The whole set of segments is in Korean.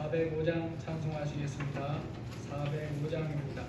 405장 찬송하시겠습니다. 405장입니다.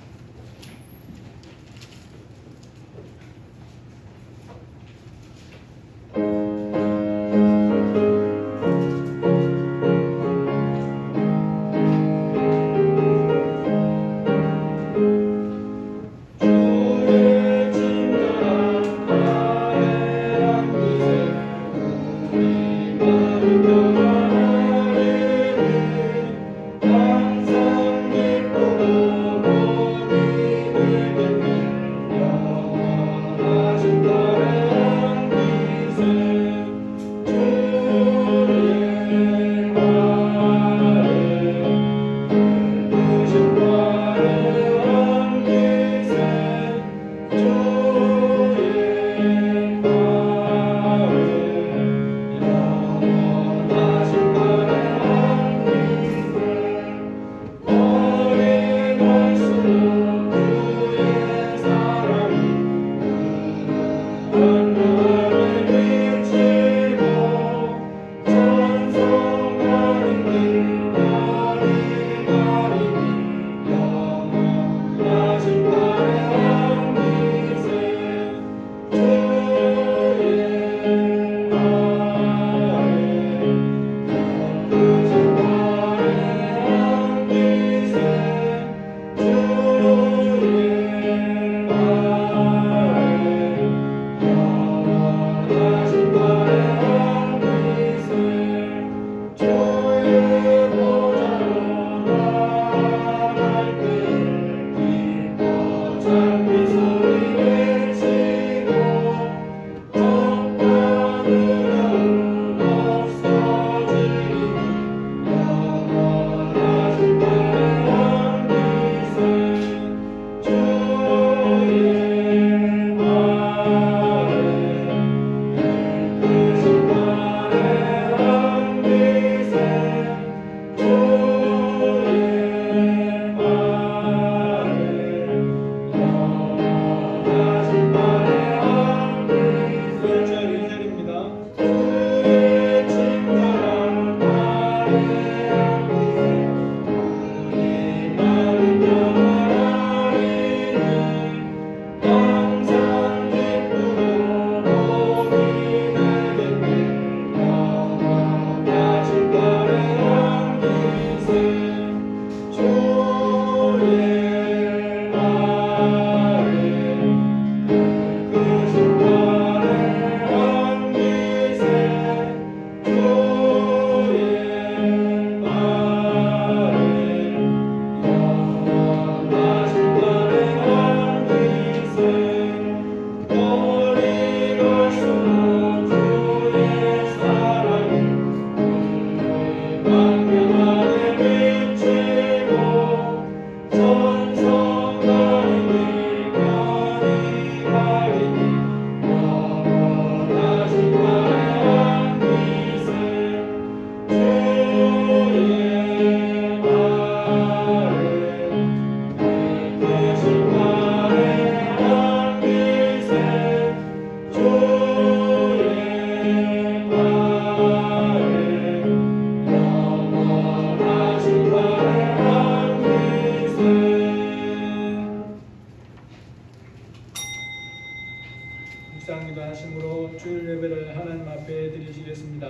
묵상기도 하심으로 주일 예배를 하나님 앞에 드리시겠습니다.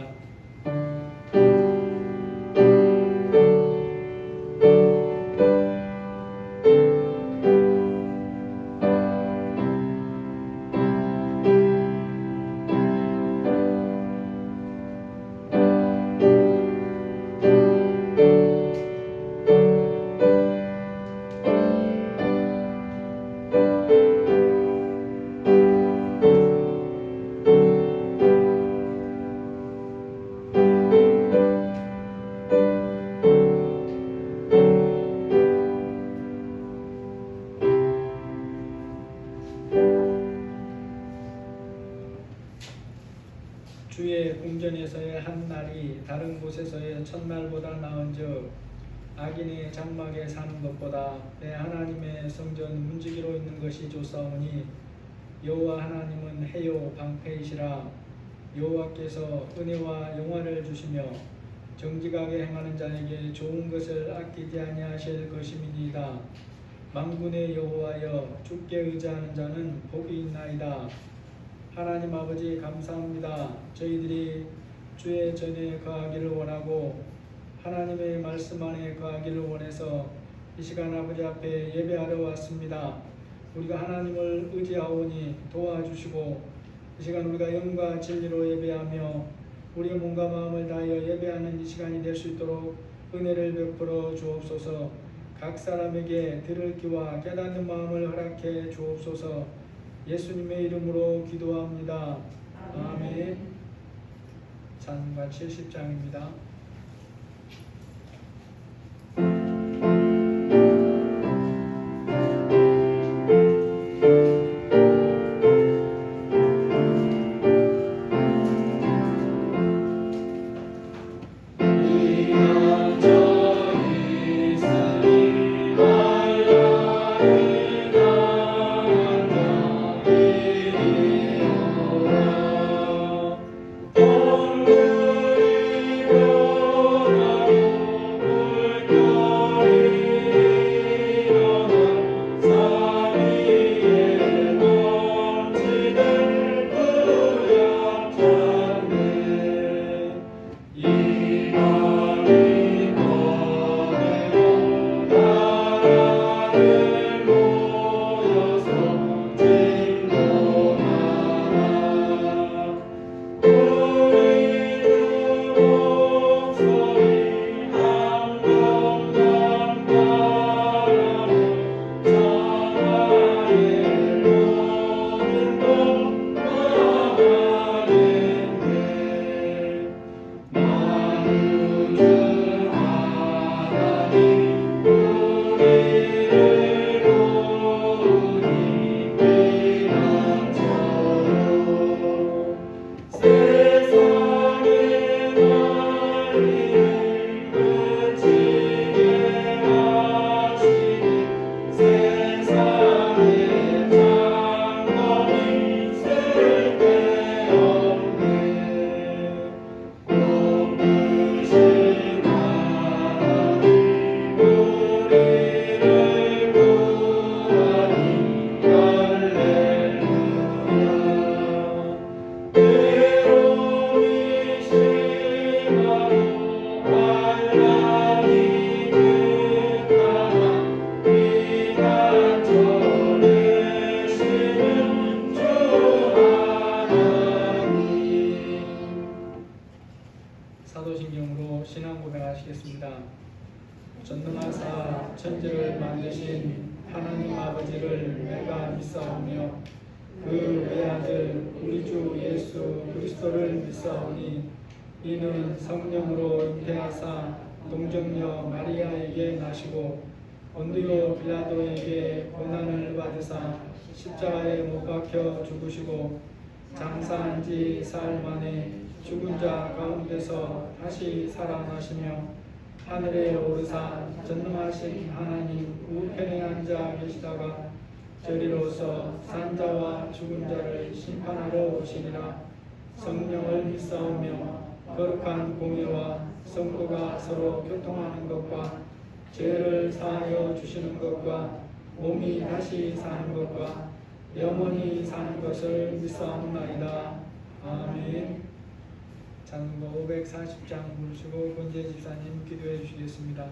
주의 궁전에서의 한 날이 다른 곳에서의 첫날보다 나은즉 악인의 장막에 사는 것보다 내 하나님의 성전 문지기로 있는 것이 좋사오니 여호와 하나님은 해요 방패이시라. 여호와께서 은혜와 영화를 주시며 정직하게 행하는 자에게 좋은 것을 아끼지 아니하실 것임이니이다. 만군의 여호와여, 주께 의지하는 자는 복이 있나이다. 하나님 아버지 감사합니다. 저희들이 주의 전에 거하기를 원하고 하나님의 말씀 안에 거하기를 원해서 이 시간 아버지 앞에 예배하러 왔습니다. 우리가 하나님을 의지하오니 도와주시고 이 시간 우리가 영과 진리로 예배하며 우리의 몸과 마음을 다하여 예배하는 이 시간이 될 수 있도록 은혜를 베풀어 주옵소서. 각 사람에게 들을 귀와 깨닫는 마음을 허락해 주옵소서. 예수님의 이름으로 기도합니다. 아멘. 찬송가 70장입니다. 사도신경으로 신앙 고백하시겠습니다. 전능하사 천지를 만드신 하나님 아버지를 내가 믿사오며 그 외아들 우리 주 예수 그리스도를 믿사오니 이는 성령으로 잉태하사 동정녀 마리아에게 나시고 본디오 빌라도에게 고난을 받으사 십자가에 못 박혀 죽으시고 장사한 지 사흘 만에 죽은 자 가운데서 다시 살아나시며 하늘에 오르사 전능하신 하나님 우편에 앉아 계시다가 저리로서 산자와 죽은 자를 심판하러 오시리라. 성령을 믿사오며 거룩한 공예와 성도가 서로 교통하는 것과 죄를 사하여 주시는 것과 몸이 다시 사는 것과 영원히 사는 것을 믿사옵나이다. 아멘. 찬송가 540장 부르시고 권재 집사님 기도해 주시겠습니다.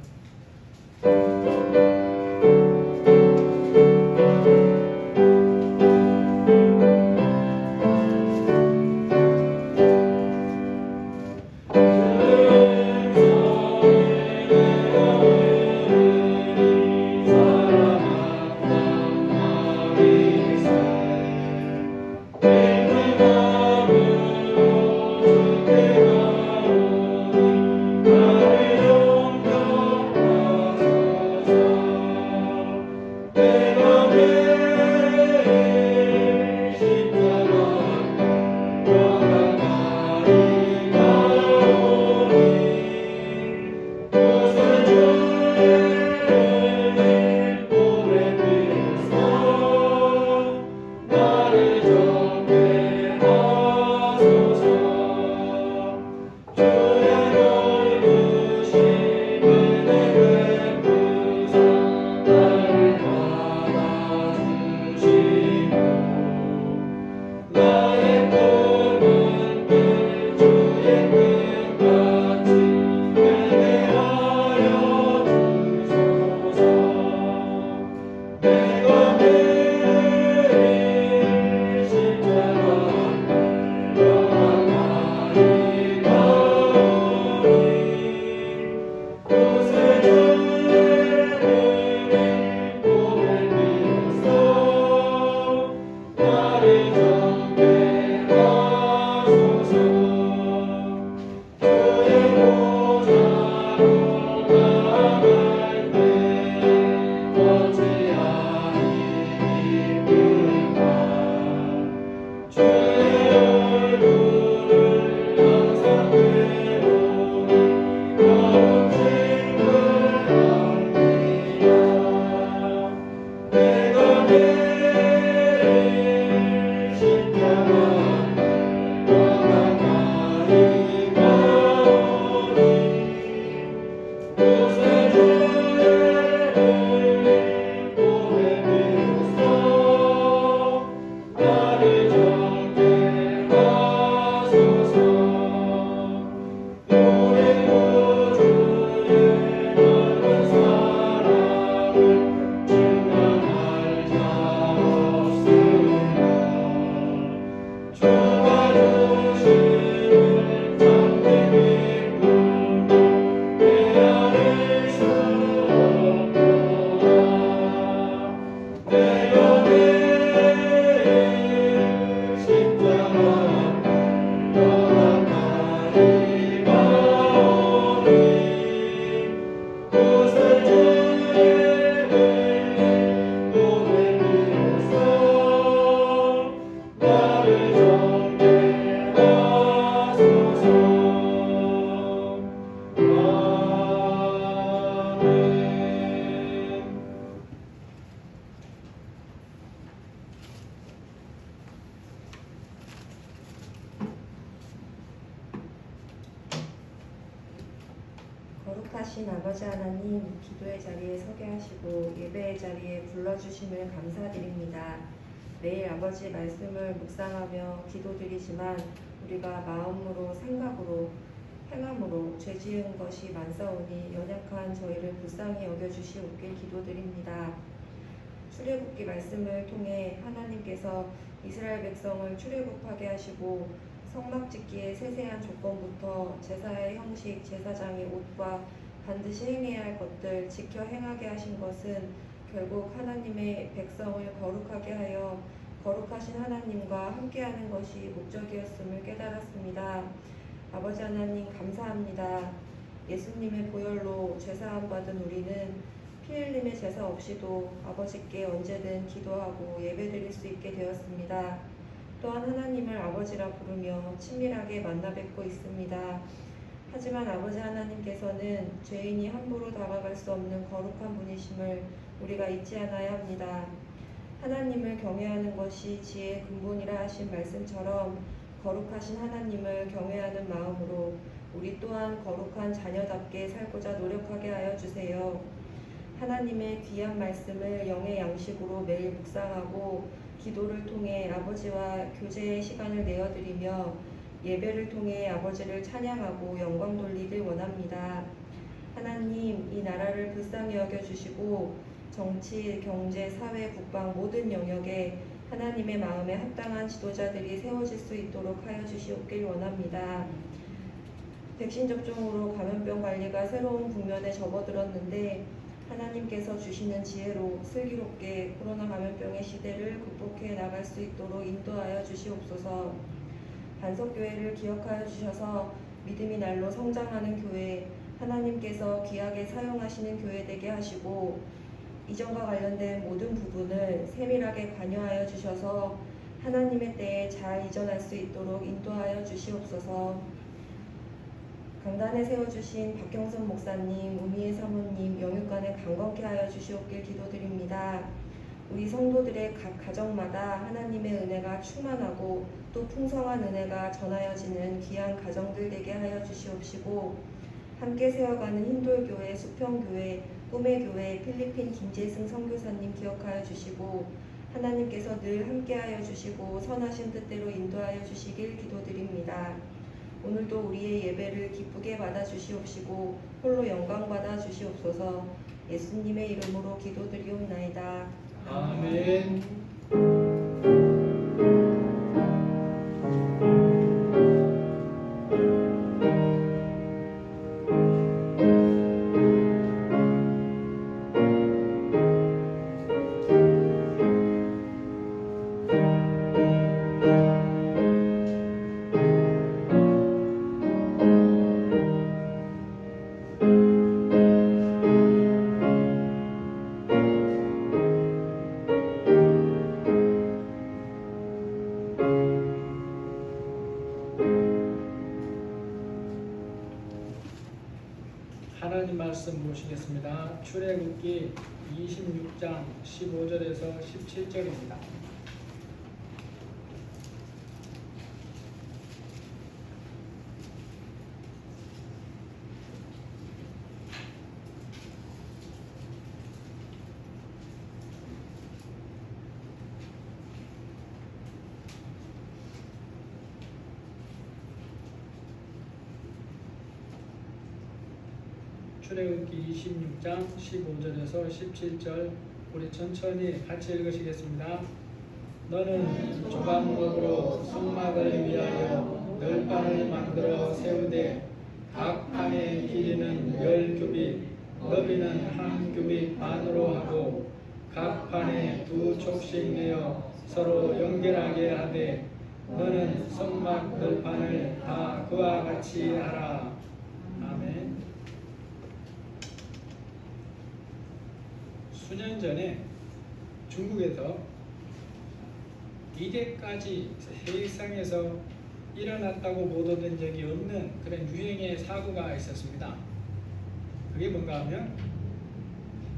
거룩하신 아버지 하나님, 기도의 자리에 서게 하시고 예배의 자리에 불러주심을 감사드립니다. 매일 아버지 말씀을 묵상하며 기도드리지만 우리가 마음으로 생각으로 행함으로 죄 지은 것이 많사오니 연약한 저희를 불쌍히 여겨주시옵길 기도드립니다. 출애굽기 말씀을 통해 하나님께서 이스라엘 백성을 출애굽하게 하시고 성막 짓기의 세세한 조건부터 제사의 형식, 제사장의 옷과 반드시 행해야 할 것들 지켜 행하게 하신 것은 결국 하나님의 백성을 거룩하게 하여 거룩하신 하나님과 함께하는 것이 목적이었음을 깨달았습니다. 아버지 하나님 감사합니다. 예수님의 보혈로 죄사함 받은 우리는 피 흘림의 제사 없이도 아버지께 언제든 기도하고 예배드릴 수 있게 되었습니다. 또한 하나님을 아버지라 부르며 친밀하게 만나 뵙고 있습니다. 하지만 아버지 하나님께서는 죄인이 함부로 다가갈 수 없는 거룩한 분이심을 우리가 잊지 않아야 합니다. 하나님을 경외하는 것이 지혜의 근본이라 하신 말씀처럼 거룩하신 하나님을 경외하는 마음으로 우리 또한 거룩한 자녀답게 살고자 노력하게 하여 주세요. 하나님의 귀한 말씀을 영의 양식으로 매일 묵상하고 기도를 통해 아버지와 교제의 시간을 내어드리며 예배를 통해 아버지를 찬양하고 영광 돌리길 원합니다. 하나님, 이 나라를 불쌍히 여겨주시고 정치, 경제, 사회, 국방 모든 영역에 하나님의 마음에 합당한 지도자들이 세워질 수 있도록 하여 주시옵길 원합니다. 백신 접종으로 감염병 관리가 새로운 국면에 접어들었는데 하나님께서 주시는 지혜로 슬기롭게 코로나 감염병의 시대를 극복해 나갈 수 있도록 인도하여 주시옵소서. 반석교회를 기억하여 주셔서 믿음이 날로 성장하는 교회, 하나님께서 귀하게 사용하시는 교회 되게 하시고 이전과 관련된 모든 부분을 세밀하게 관여하여 주셔서 하나님의 때에 잘 이전할 수 있도록 인도하여 주시옵소서. 강단에 세워주신 박형선 목사님, 우미애 사모님, 영육간에 강건케 하여 주시옵길 기도드립니다. 우리 성도들의 각 가정마다 하나님의 은혜가 충만하고 또 풍성한 은혜가 전하여지는 귀한 가정들 되게 하여 주시옵시고 함께 세워가는 흰돌교회, 수평교회, 꿈의교회, 필리핀 김재승 선교사님 기억하여 주시고 하나님께서 늘 함께하여 주시고 선하신 뜻대로 인도하여 주시길 기도드립니다. 오늘도 우리의 예배를 기쁘게 받아 주시옵시고 홀로 영광 받아 주시옵소서. 예수님의 이름으로 기도드리옵나이다. 아멘. 하나님 말씀 보시겠습니다. 출애굽기 26장 15절에서 17절입니다. 출애굽기 26장 15절에서 17절 우리 천천히 같이 읽으시겠습니다. 너는 조각목으로 성막을 위하여 널판을 만들어 세우되 각 판의 길이는 10규빗, 너비는 1규빗 반으로 하고 각 판에 2촉씩 내어 서로 연결하게 하되 너는 성막 널판을 다 그와 같이 하라. 아멘. 수년 전에 중국에서 이때까지 세상에서 일어났다고 보도된 적이 없는 그런 유행의 사고가 있었습니다. 그게 뭔가 하면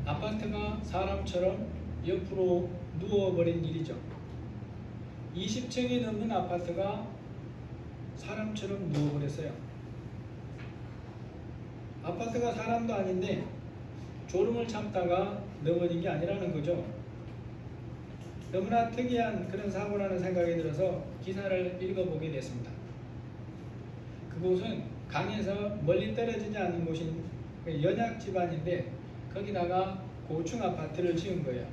아파트가 사람처럼 옆으로 누워버린 일이죠. 20층이 넘는 아파트가 사람처럼 누워버렸어요. 아파트가 사람도 아닌데 졸음을 참다가 넘어진 게 아니라는 거죠. 너무나 특이한 그런 사고라는 생각이 들어서 기사를 읽어보게 됐습니다. 그곳은 강에서 멀리 떨어지지 않는 곳인 연약 집안인데 거기다가 고층 아파트를 지은 거예요.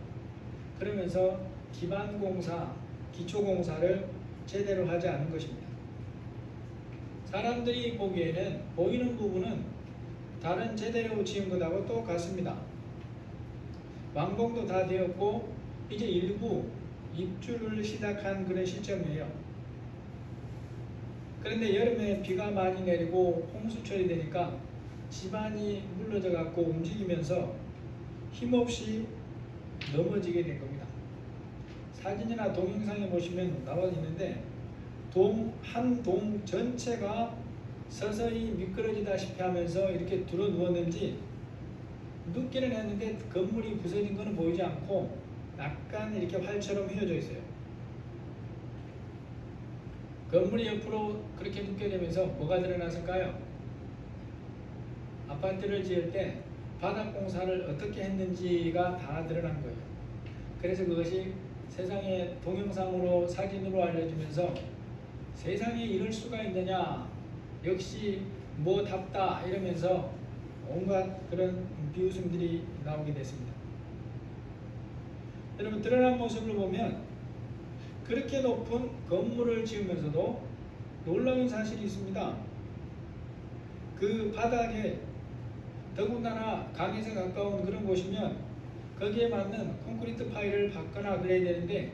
그러면서 기반공사, 기초공사를 제대로 하지 않은 것입니다. 사람들이 보기에는 보이는 부분은 다른 제대로 지은 것하고 똑같습니다. 완공도 다 되었고 이제 일부 입주를 시작한 그런 시점이에요. 그런데 여름에 비가 많이 내리고 홍수철이 되니까 집안이 물러져 갖고 움직이면서 힘없이 넘어지게 된 겁니다. 사진이나 동영상에 보시면 나와 있는데 한 동 전체가 서서히 미끄러지다시피 하면서 이렇게 들어 누웠는지 눕기는 했는데 건물이 부서진 것은 보이지 않고 약간 이렇게 활처럼 휘어져 있어요. 건물이 옆으로 그렇게 눕게 되면서 뭐가 드러났을까요? 아파트를 지을 때 바닥 공사를 어떻게 했는지가 다 드러난 거예요. 그래서 그것이 세상에 동영상으로 사진으로 알려주면서 세상에 이럴 수가 있느냐, 역시 뭐답다 이러면서 온갖 그런 비웃음들이 나오게 됐습니다. 여러분, 드러난 모습을 보면 그렇게 높은 건물을 지으면서도 놀라운 사실이 있습니다. 그 바닥에 더군다나 강에서 가까운 그런 곳이면 거기에 맞는 콘크리트 파일을 박거나 그래야 되는데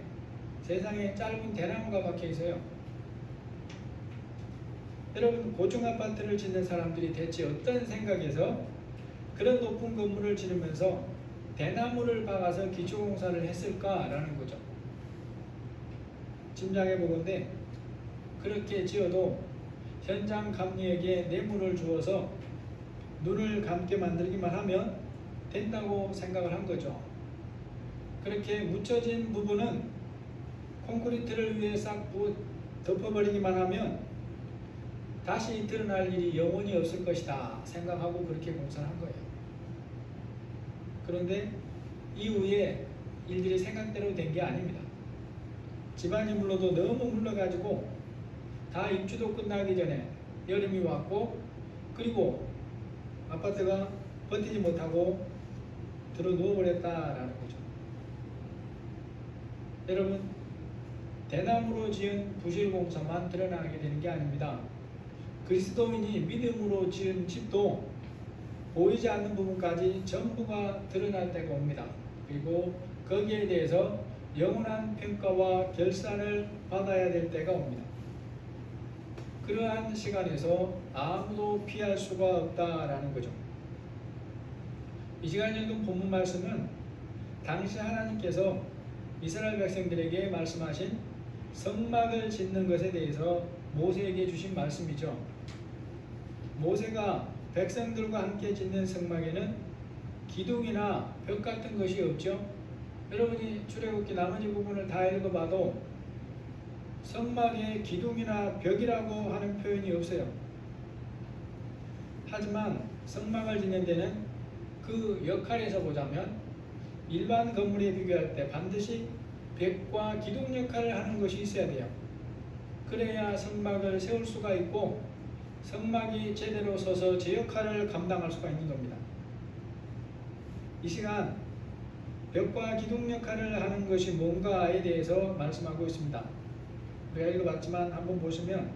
세상에 짧은 대나무가 박혀 있어요. 여러분, 고층 아파트를 짓는 사람들이 대체 어떤 생각에서 그런 높은 건물을 지으면서 대나무를 박아서 기초공사를 했을까라는 거죠. 짐작해 보건대 그렇게 지어도 현장 감리에게 뇌물을 주어서 눈을 감게 만들기만 하면 된다고 생각을 한 거죠. 그렇게 묻혀진 부분은 콘크리트를 위해 싹 덮어버리기만 하면 다시 드러날 일이 영원히 없을 것이다 생각하고 그렇게 공사를 한 거예요. 그런데 이후에 일들이 생각대로 된 게 아닙니다. 집안이 물러도 너무 물러가지고 다 입주도 끝나기 전에 여름이 왔고 그리고 아파트가 버티지 못하고 들어 누워버렸다라는 거죠. 여러분, 대나무로 지은 부실공사만 드러나게 되는 게 아닙니다. 그리스도인이 믿음으로 지은 집도 보이지 않는 부분까지 전부가 드러날 때가 옵니다. 그리고 거기에 대해서 영원한 평가와 결산을 받아야 될 때가 옵니다. 그러한 시간에서 아무도 피할 수가 없다라는 거죠. 이 시간 읽은 본문 말씀은 당시 하나님께서 이스라엘 백성들에게 말씀하신 성막을 짓는 것에 대해서 모세에게 주신 말씀이죠. 모세가 백성들과 함께 짓는 성막에는 기둥이나 벽 같은 것이 없죠. 여러분이 출애굽기 나머지 부분을 다 읽어봐도 성막에 기둥이나 벽이라고 하는 표현이 없어요. 하지만 성막을 짓는 데는 그 역할에서 보자면 일반 건물에 비교할 때 반드시 벽과 기둥 역할을 하는 것이 있어야 돼요. 그래야 성막을 세울 수가 있고 성막이 제대로 서서 제 역할을 감당할 수가 있는 겁니다. 이 시간 벽과 기둥 역할을 하는 것이 뭔가에 대해서 말씀하고 있습니다. 우리가 읽어봤지만 한번 보시면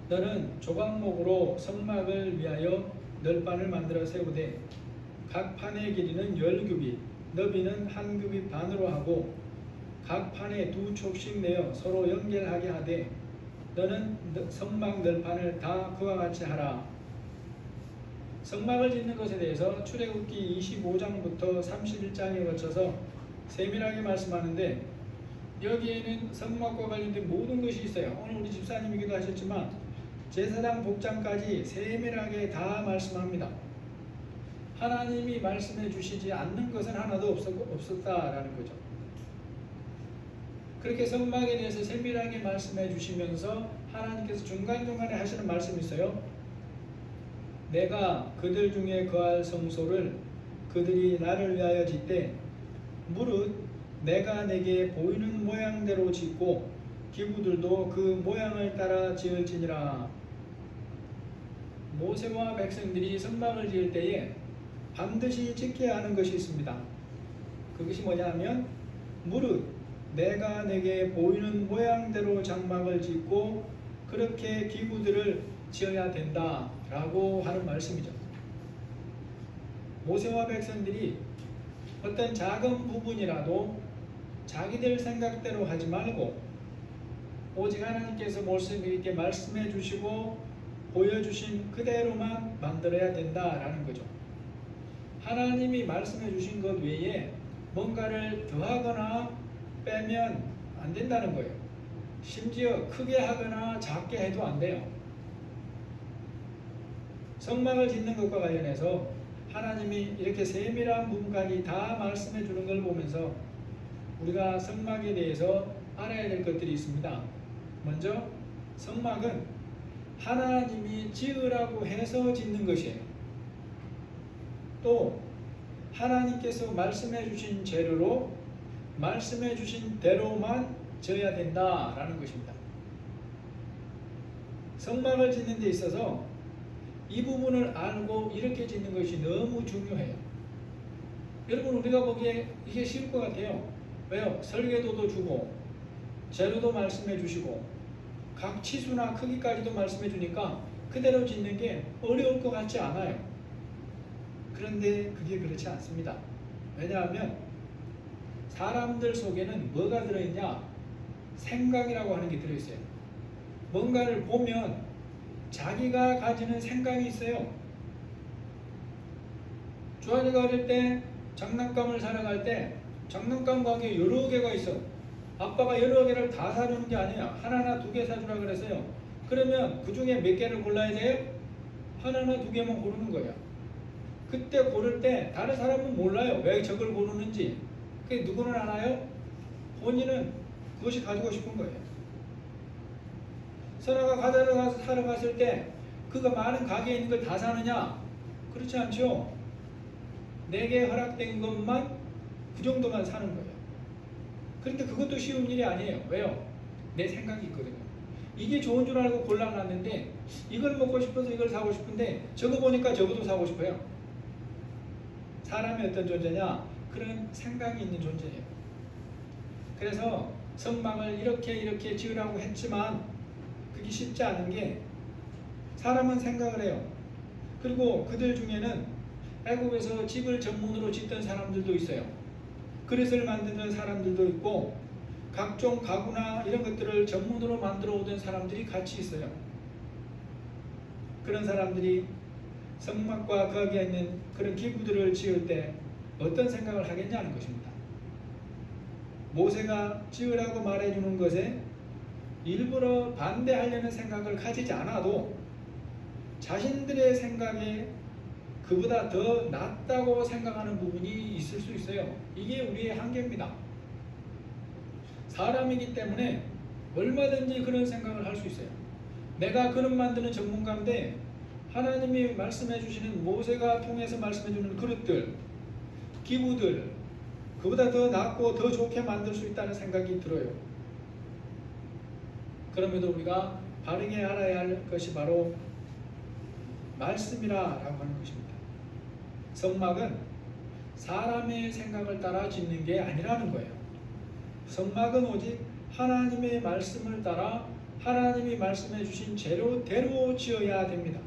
너는 조각목으로 성막을 위하여 널판을 만들어 세우되 각 판의 길이는 10규빗, 너비는 1규빗 반으로 하고 각 판에 2촉씩 내어 서로 연결하게 하되 너는 성막 널판을 다 그와 같이 하라. 성막을 짓는 것에 대해서 출애굽기 25장부터 31장에 거쳐서 세밀하게 말씀하는데 여기에는 성막과 관련된 모든 것이 있어요. 오늘 우리 집사님이기도 하셨지만 제사장 복장까지 세밀하게 다 말씀합니다. 하나님이 말씀해 주시지 않는 것은 하나도 없었다라는 거죠. 그렇게 성막에 대해서 세밀하게 말씀해 주시면서 하나님께서 중간중간에 하시는 말씀이 있어요. 내가 그들 중에 거할 성소를 그들이 나를 위하여 짓되 무릇 내가 내게 보이는 모양대로 짓고 기구들도 그 모양을 따라 지을지니라. 모세와 백성들이 성막을 지을 때에 반드시 지켜야 하는 것이 있습니다. 그것이 뭐냐면 무릇 내가 내게 보이는 모양대로 장막을 짓고 그렇게 기구들을 지어야 된다라고 하는 말씀이죠. 모세와 백성들이 어떤 작은 부분이라도 자기들 생각대로 하지 말고 오직 하나님께서 모세에게 말씀해 주시고 보여주신 그대로만 만들어야 된다라는 거죠. 하나님이 말씀해 주신 것 외에 뭔가를 더하거나 빼면 안 된다는 거예요. 심지어 크게 하거나 작게 해도 안 돼요. 성막을 짓는 것과 관련해서 하나님이 이렇게 세밀한 부분까지 다 말씀해 주는 걸 보면서 우리가 성막에 대해서 알아야 될 것들이 있습니다. 먼저 성막은 하나님이 지으라고 해서 짓는 것이에요. 또 하나님께서 말씀해 주신 재료로 말씀해 주신 대로만 지어야 된다라는 것입니다. 성막을 짓는 데 있어서 이 부분을 알고 이렇게 짓는 것이 너무 중요해요. 여러분, 우리가 보기에 이게 쉬울 것 같아요. 왜요? 설계도도 주고 재료도 말씀해 주시고 각 치수나 크기까지도 말씀해 주니까 그대로 짓는 게 어려울 것 같지 않아요. 그런데 그게 그렇지 않습니다. 왜냐하면 사람들 속에는 뭐가 들어있냐? 생각이라고 하는 게 들어있어요. 뭔가를 보면 자기가 가지는 생각이 있어요. 주한이가 어릴 때 장난감을 사러 갈 때 장난감 가게에 여러 개가 있어. 아빠가 여러 개를 다 사주는 게 아니야. 하나나 두 개 사주라 그랬어요. 그러면 그 중에 몇 개를 골라야 돼요? 하나나 두 개만 고르는 거야. 그때 고를 때 다른 사람은 몰라요. 왜 저걸 고르는지. 그게 누구는 알아요? 본인은 그것이 가지고 싶은 거예요. 선아가 과자를 사러 갔을 때 그가 많은 가게에 있는 걸 다 사느냐? 그렇지 않죠. 내게 허락된 것만 그 정도만 사는 거예요. 그런데 그것도 쉬운 일이 아니에요. 왜요? 내 생각이 있거든요. 이게 좋은 줄 알고 골라놨는데 이걸 먹고 싶어서 이걸 사고 싶은데 저거 보니까 저것도 사고 싶어요. 사람이 어떤 존재냐? 그런 생각이 있는 존재예요. 그래서 성막을 이렇게 지으라고 했지만 그게 쉽지 않은 게 사람은 생각을 해요. 그리고 그들 중에는 애국에서 집을 전문으로 짓던 사람들도 있어요. 그릇을 만드는 사람들도 있고 각종 가구나 이런 것들을 전문으로 만들어 오던 사람들이 같이 있어요. 그런 사람들이 성막과 거기에 있는 그런 기구들을 지을 때 어떤 생각을 하겠냐는 것입니다. 모세가 지으라고 말해주는 것에 일부러 반대하려는 생각을 가지지 않아도 자신들의 생각에 그보다 더 낫다고 생각하는 부분이 있을 수 있어요. 이게 우리의 한계입니다. 사람이기 때문에 얼마든지 그런 생각을 할 수 있어요. 내가 그릇 만드는 전문가인데 하나님이 말씀해 주시는 모세가 통해서 말씀해 주는 그릇들, 기구들 그보다 더 낫고 더 좋게 만들 수 있다는 생각이 들어요. 그럼에도 우리가 바르게 알아야 할 것이 바로 말씀이라고 하는 것입니다. 성막은 사람의 생각을 따라 짓는 게 아니라는 거예요. 성막은 오직 하나님의 말씀을 따라 하나님이 말씀해 주신 재료대로 지어야 됩니다.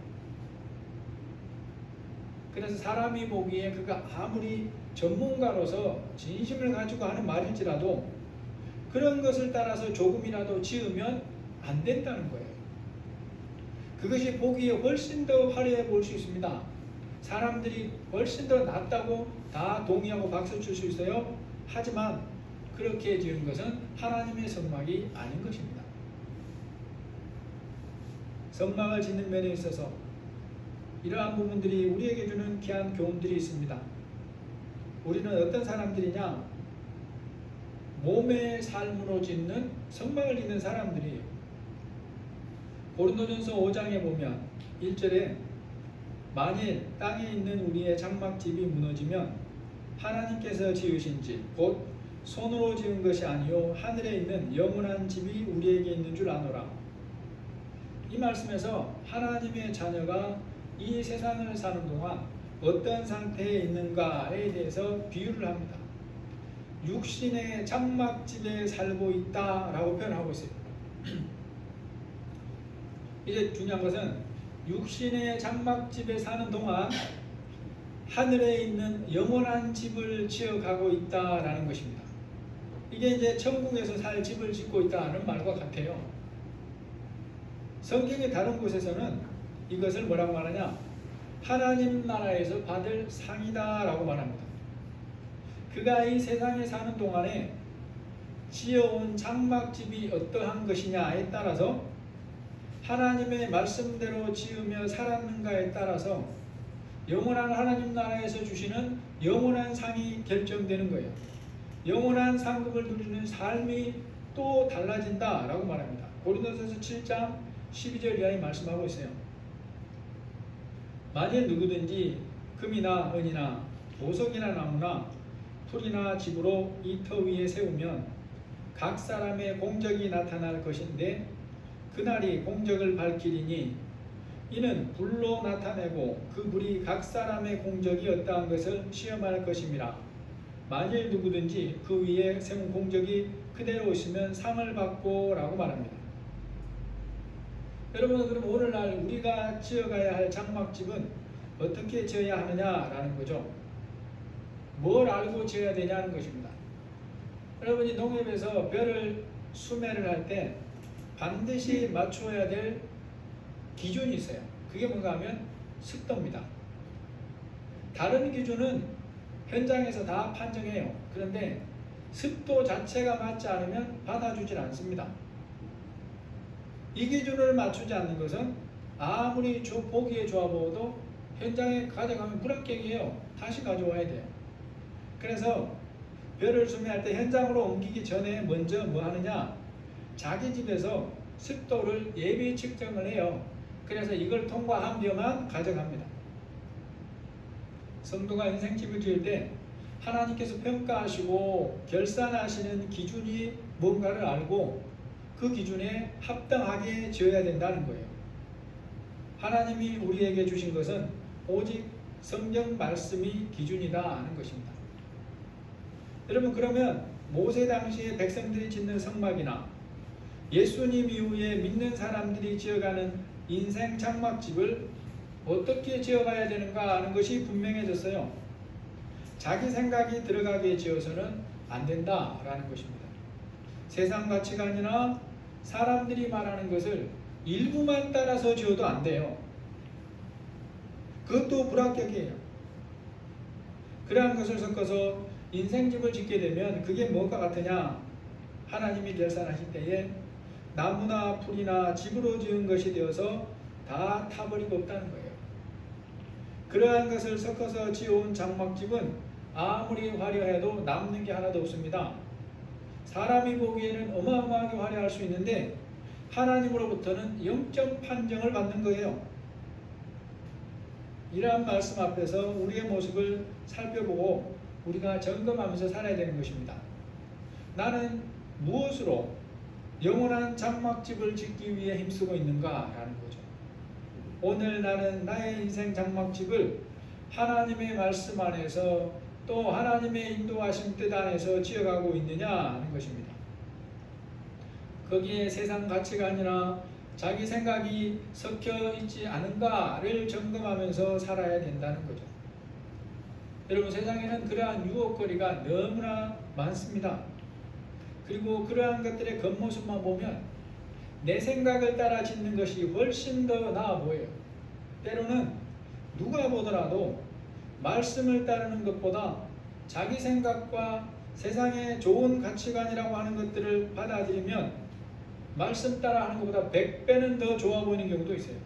그래서 사람이 보기에 그가 아무리 전문가로서 진심을 가지고 하는 말일지라도 그런 것을 따라서 조금이라도 지으면 안 된다는 거예요. 그것이 보기에 훨씬 더 화려해 보일 수 있습니다. 사람들이 훨씬 더 낫다고 다 동의하고 박수 칠 수 있어요. 하지만 그렇게 지은 것은 하나님의 성막이 아닌 것입니다. 성막을 짓는 면에 있어서 이러한 부분들이 우리에게 주는 귀한 교훈들이 있습니다. 우리는 어떤 사람들이냐? 몸의 삶으로 짓는 성막을 짓는 사람들이에요. 고린도전서 5장에 보면 1절에 만일 땅에 있는 우리의 장막집이 무너지면 하나님께서 지으신 집, 곧 손으로 지은 것이 아니요 하늘에 있는 영원한 집이 우리에게 있는 줄 아노라. 이 말씀에서 하나님의 자녀가 이 세상을 사는 동안 어떤 상태에 있는가에 대해서 비유를 합니다. 육신의 장막집에 살고 있다라고 표현하고 있어요. 이제 중요한 것은 육신의 장막집에 사는 동안 하늘에 있는 영원한 집을 지어가고 있다라는 것입니다. 이게 이제 천국에서 살 집을 짓고 있다는 말과 같아요. 성경의 다른 곳에서는 이것을 뭐라고 말하냐? 하나님 나라에서 받을 상이다라고 말합니다. 그가 이 세상에 사는 동안에 지어온 장막집이 어떠한 것이냐에 따라서 하나님의 말씀대로 지으며 살았는가에 따라서 영원한 하나님 나라에서 주시는 영원한 상이 결정되는 거예요. 영원한 상급을 누리는 삶이 또 달라진다라고 말합니다. 고린도전서 7장 12절 이하에 말씀하고 있어요. 만일 누구든지 금이나 은이나 보석이나 나무나 풀이나 집으로 이 터 위에 세우면 각 사람의 공적이 나타날 것인데 그날이 공적을 밝히리니 이는 불로 나타내고 그 불이 각 사람의 공적이 어떠한 것을 시험할 것임이라. 만일 누구든지 그 위에 세운 공적이 그대로 있으면 상을 받고 라고 말합니다. 여러분, 그럼 오늘날 우리가 지어가야 할 장막집은 어떻게 지어야 하느냐라는 거죠. 뭘 알고 지어야 되냐는 것입니다. 여러분이 농협에서 벼를 수매를 할 때 반드시 맞춰야 될 기준이 있어요. 그게 뭔가 하면 습도입니다. 다른 기준은 현장에서 다 판정해요. 그런데 습도 자체가 맞지 않으면 받아주질 않습니다. 이 기준을 맞추지 않는 것은 아무리 보기에 좋아 보여도 현장에 가져가면 불합격이에요. 다시 가져와야 돼요. 그래서 벼를 수매할 때 현장으로 옮기기 전에 먼저 뭐 하느냐? 자기 집에서 습도를 예비 측정을 해요. 그래서 이걸 통과한 벼만 가져갑니다. 성도가 인생집을 지을 때 하나님께서 평가하시고 결산하시는 기준이 뭔가를 알고 그 기준에 합당하게 지어야 된다는 거예요. 하나님이 우리에게 주신 것은 오직 성경 말씀이 기준이다 하는 것입니다. 여러분, 그러면 모세 당시에 백성들이 짓는 성막이나 예수님 이후에 믿는 사람들이 지어가는 인생 장막집을 어떻게 지어가야 되는가 하는 것이 분명해졌어요. 자기 생각이 들어가게 지어서는 안 된다라는 것입니다. 세상 가치관이나 사람들이 말하는 것을 일부만 따라서 지어도 안 돼요. 그것도 불합격이에요. 그러한 것을 섞어서 인생집을 짓게 되면 그게 뭐가 같으냐? 하나님이 결산하실 때에 나무나 풀이나 집으로 지은 것이 되어서 다 타버리고 없다는 거예요. 그러한 것을 섞어서 지어온 장막집은 아무리 화려해도 남는 게 하나도 없습니다. 사람이 보기에는 어마어마하게 화려할 수 있는데 하나님으로부터는 0점 판정을 받는 거예요. 이러한 말씀 앞에서 우리의 모습을 살펴보고 우리가 점검하면서 살아야 되는 것입니다. 나는 무엇으로 영원한 장막집을 짓기 위해 힘쓰고 있는가라는 거죠. 오늘 나는 나의 인생 장막집을 하나님의 말씀 안에서 또 하나님의 인도하심 뜻 안에서 지어가고 있느냐 하는 것입니다. 거기에 세상 가치관이나 자기 생각이 섞여 있지 않은가를 점검하면서 살아야 된다는 거죠. 여러분, 세상에는 그러한 유혹거리가 너무나 많습니다. 그리고 그러한 것들의 겉모습만 보면 내 생각을 따라 짓는 것이 훨씬 더 나아 보여요. 때로는 누가 보더라도 말씀을 따르는 것보다 자기 생각과 세상의 좋은 가치관이라고 하는 것들을 받아들이면 말씀 따라 하는 것보다 100배는 더 좋아 보이는 경우도 있어요.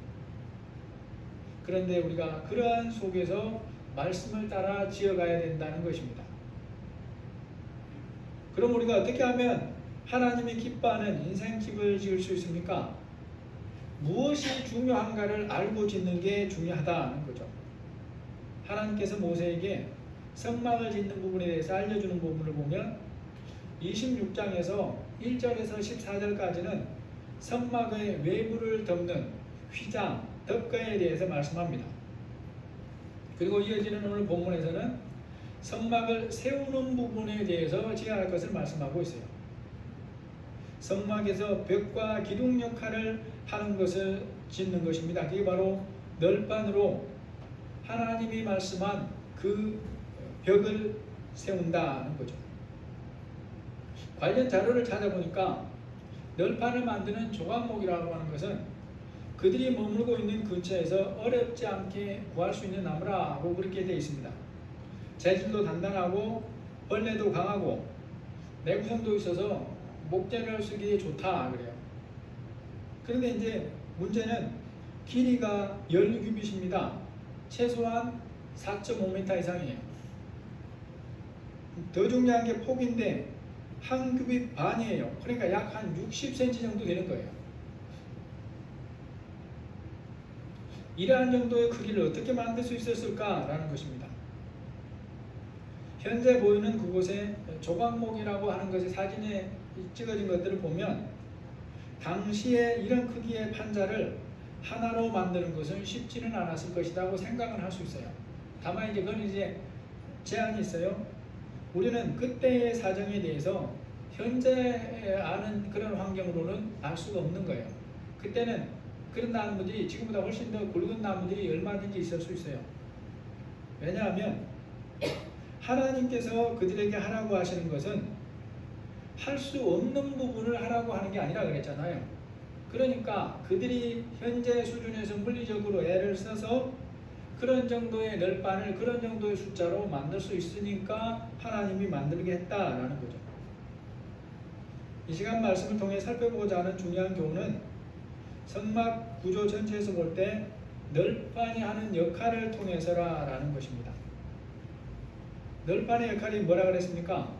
그런데 우리가 그러한 속에서 말씀을 따라 지어가야 된다는 것입니다. 그럼 우리가 어떻게 하면 하나님이 기뻐하는 인생집을 지을 수 있습니까? 무엇이 중요한가를 알고 짓는 게 중요하다는 거죠. 하나님께서 모세에게 성막을 짓는 부분에 대해서 알려주는 부분을 보면 26장에서 1절에서 14절까지는 성막의 외부를 덮는 휘장, 덕가에 대해서 말씀합니다. 그리고 이어지는 오늘 본문에서는 성막을 세우는 부분에 대해서 제할 것을 말씀하고 있어요. 성막에서 벽과 기둥 역할을 하는 것을 짓는 것입니다. 그게 바로 널판으로 하나님이 말씀한 그 벽을 세운다는 거죠. 관련 자료를 찾아보니까 널판을 만드는 조각목이라고 하는 것은 그들이 머물고 있는 근처에서 어렵지 않게 구할 수 있는 나무라고 그렇게 되어 있습니다. 재질도 단단하고 벌레도 강하고 내구성도 있어서 목재를 쓰기에 좋다 그래요. 그런데 이제 문제는 길이가 10규빗입니다. 최소한 4.5m 이상이에요. 더 중요한 게 폭인데 한 규빗 반이에요. 그러니까 약 한 60cm 정도 되는 거예요. 이러한 정도의 크기를 어떻게 만들 수 있었을까라는 것입니다. 현재 보이는 그곳에 조각목이라고 하는 것이 사진에 찍어진 것들을 보면 당시에 이런 크기의 판자를 하나로 만드는 것은 쉽지는 않았을 것이라고 생각은 할 수 있어요. 다만 이제 그건 이제 제한이 있어요. 우리는 그때의 사정에 대해서 현재 아는 그런 환경으로는 알 수가 없는 거예요. 그때는 그런 나무들이 지금보다 훨씬 더 굵은 나무들이 얼마든지 있을 수 있어요. 왜냐하면 하나님께서 그들에게 하라고 하시는 것은 할 수 없는 부분을 하라고 하는 게 아니라 그랬잖아요. 그러니까 그들이 현재 수준에서 물리적으로 애를 써서 그런 정도의 널판을 그런 정도의 숫자로 만들 수 있으니까 하나님이 만들게 했다라는 거죠. 이 시간 말씀을 통해 살펴보고자 하는 중요한 교훈은 성막 구조 전체에서 볼 때 널판이 하는 역할을 통해서라는 것입니다. 널판의 역할이 뭐라 그랬습니까?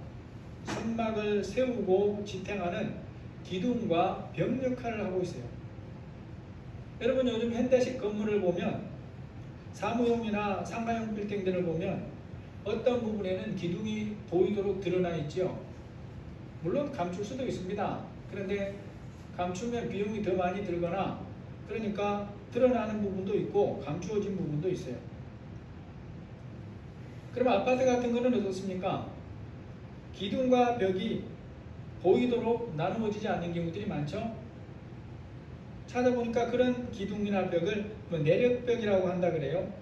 성막을 세우고 지탱하는 기둥과 벽 역할을 하고 있어요. 여러분 요즘 현대식 건물을 보면 사무용이나 상가용 빌딩들을 보면 어떤 부분에는 기둥이 보이도록 드러나 있죠. 물론 감출 수도 있습니다. 그런데 감추면 비용이 더 많이 들거나 그러니까 드러나는 부분도 있고 감추어진 부분도 있어요. 그럼 아파트 같은 거는 어떻습니까? 기둥과 벽이 보이도록 나누어지지 않는 경우들이 많죠. 찾아보니까 그런 기둥이나 벽을 내력벽이라고 한다 그래요.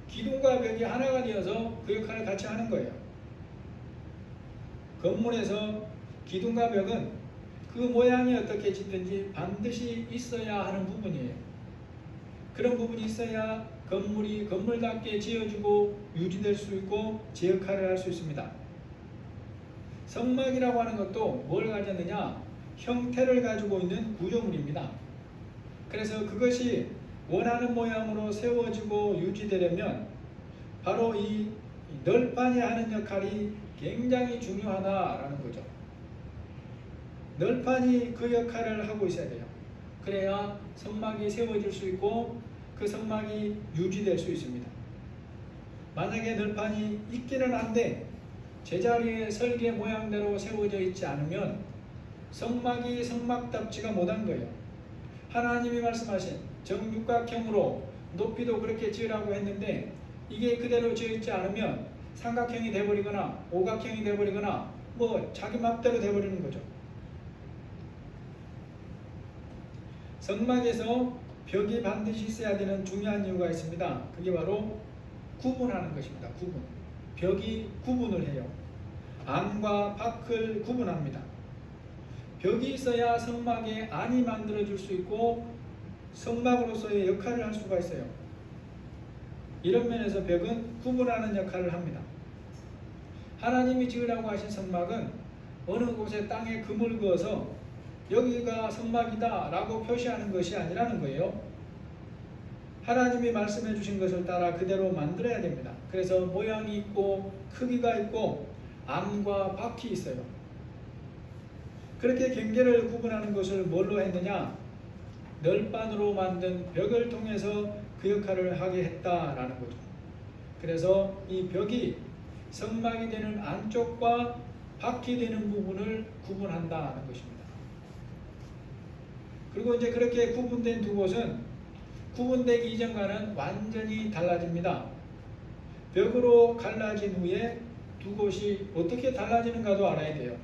기둥과 벽이 하나가 되어서 그 역할을 같이 하는 거예요. 건물에서 기둥과 벽은 그 모양이 어떻게 짓든지 반드시 있어야 하는 부분이에요. 그런 부분이 있어야 건물이 건물답게 지어지고 유지될 수 있고 제 역할을 할 수 있습니다. 성막이라고 하는 것도 뭘 가졌느냐? 형태를 가지고 있는 구조물입니다. 그래서 그것이 원하는 모양으로 세워지고 유지되려면 바로 이 널판이 하는 역할이 굉장히 중요하다라는 거죠. 널판이 그 역할을 하고 있어야 돼요. 그래야 성막이 세워질 수 있고 그 성막이 유지될 수 있습니다. 만약에 널판이 있기는 한데 제자리에 설계 모양대로 세워져 있지 않으면 성막이 성막답지가 못한 거예요. 하나님이 말씀하신 정육각형으로 높이도 그렇게 지으라고 했는데 이게 그대로 지어 있지 않으면 삼각형이 되어버리거나 오각형이 되어버리거나 뭐 자기 맘대로 되어버리는 거죠. 성막에서 벽이 반드시 있어야 되는 중요한 이유가 있습니다. 그게 바로 구분하는 것입니다. 구분. 벽이 구분을 해요. 안과 밖을 구분합니다. 벽이 있어야 성막에 안이 만들어질 수 있고 성막으로서의 역할을 할 수가 있어요. 이런 면에서 벽은 구분하는 역할을 합니다. 하나님이 지으라고 하신 성막은 어느 곳에 땅에 금을 그어서 여기가 성막이다 라고 표시하는 것이 아니라는 거예요. 하나님이 말씀해 주신 것을 따라 그대로 만들어야 됩니다. 그래서 모양이 있고 크기가 있고 안과 밖이 있어요. 그렇게 경계를 구분하는 것을 뭘로 했느냐? 널빤으로 만든 벽을 통해서 그 역할을 하게 했다라는 거죠. 그래서 이 벽이 성막이 되는 안쪽과 밖이 되는 부분을 구분한다는 것입니다. 그리고 이제 그렇게 구분된 두 곳은 구분되기 이전과는 완전히 달라집니다. 벽으로 갈라진 후에 두 곳이 어떻게 달라지는가도 알아야 돼요.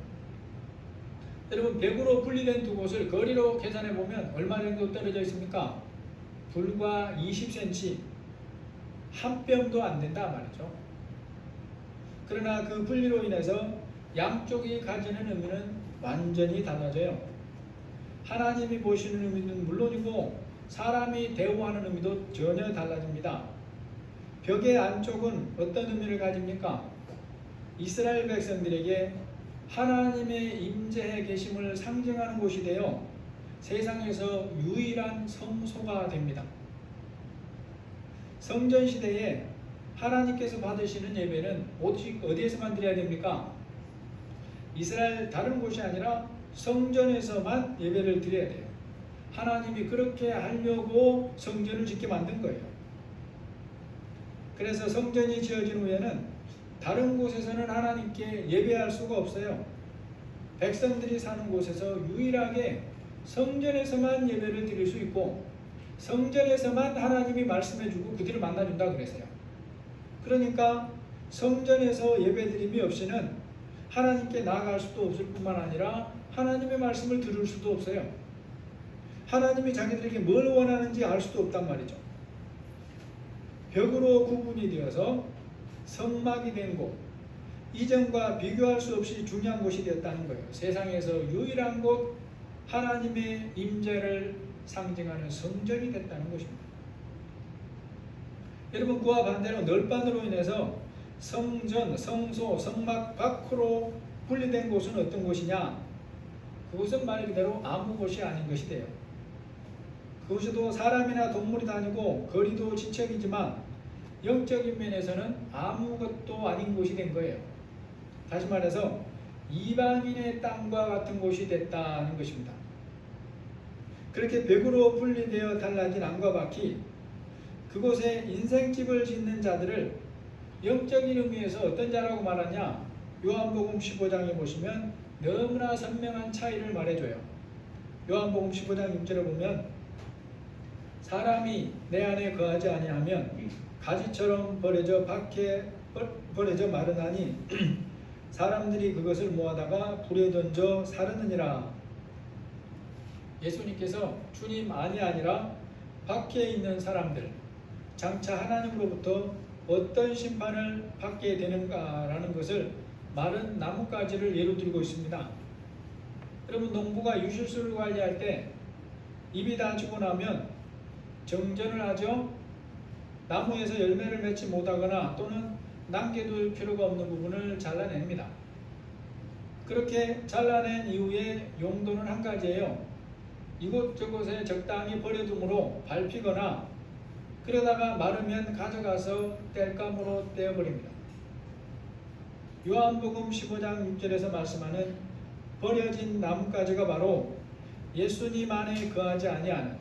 여러분, 벽으로 분리된 두 곳을 거리로 계산해 보면 얼마 정도 떨어져 있습니까? 불과 20cm, 한 뼘도 안 된다 말이죠. 그러나 그 분리로 인해서 양쪽이 가지는 의미는 완전히 달라져요. 하나님이 보시는 의미는 물론이고 사람이 대우하는 의미도 전혀 달라집니다. 벽의 안쪽은 어떤 의미를 가집니까? 이스라엘 백성들에게 하나님의 임재해 계심을 상징하는 곳이 되어 세상에서 유일한 성소가 됩니다. 성전 시대에 하나님께서 받으시는 예배는 어디에서만 드려야 됩니까? 이스라엘 다른 곳이 아니라 성전에서만 예배를 드려야 돼요. 하나님이 그렇게 하려고 성전을 짓게 만든 거예요. 그래서 성전이 지어진 후에는 다른 곳에서는 하나님께 예배할 수가 없어요. 백성들이 사는 곳에서 유일하게 성전에서만 예배를 드릴 수 있고 성전에서만 하나님이 말씀해주고 그들을 만나준다 그랬어요. 그러니까 성전에서 예배드림이 없이는 하나님께 나아갈 수도 없을 뿐만 아니라 하나님의 말씀을 들을 수도 없어요. 하나님이 자기들에게 뭘 원하는지 알 수도 없단 말이죠. 벽으로 구분이 되어서 성막이 된 곳, 이전과 비교할 수 없이 중요한 곳이 되었다는 거예요. 세상에서 유일한 곳, 하나님의 임재를 상징하는 성전이 됐다는 것입니다. 여러분, 그와 반대로 널빤으로 인해서 성전, 성소, 성막 밖으로 분리된 곳은 어떤 곳이냐? 그곳은 말 그대로 아무 곳이 아닌 것이 돼요. 그곳에도 사람이나 동물이 다니고 거리도 지척이지만 영적인 면에서는 아무것도 아닌 곳이 된 거예요. 다시 말해서 이방인의 땅과 같은 곳이 됐다는 것입니다. 그렇게 벽으로 분리되어 달라진 안과 밖이 그곳에 인생집을 짓는 자들을 영적인 의미에서 어떤 자라고 말하냐? 요한복음 15장에 보시면 너무나 선명한 차이를 말해줘요. 요한복음 15장 6절에 보면 사람이 내 안에 거하지 아니하면 가지처럼 버려져 밖에 버려져 마르나니 사람들이 그것을 모아다가 불에 던져 사르느니라. 예수님께서 주님 안이 아니라 밖에 있는 사람들, 장차 하나님으로부터 어떤 심판을 받게 되는가라는 것을 마른 나뭇가지를 예로 들고 있습니다. 여러분, 농부가 유실수를 관리할 때 잎이 다 죽고 나면 정전을 하죠. 나무에서 열매를 맺지 못하거나 또는 남겨둘 필요가 없는 부분을 잘라냅니다. 그렇게 잘라낸 이후에 용도는 한 가지예요. 이곳저곳에 적당히 버려둠으로 밟히거나 그러다가 마르면 가져가서 땔감으로 떼어버립니다. 요한복음 15장 6절에서 말씀하는 버려진 나뭇가지가 바로 예수님 안에 거하지 아니하는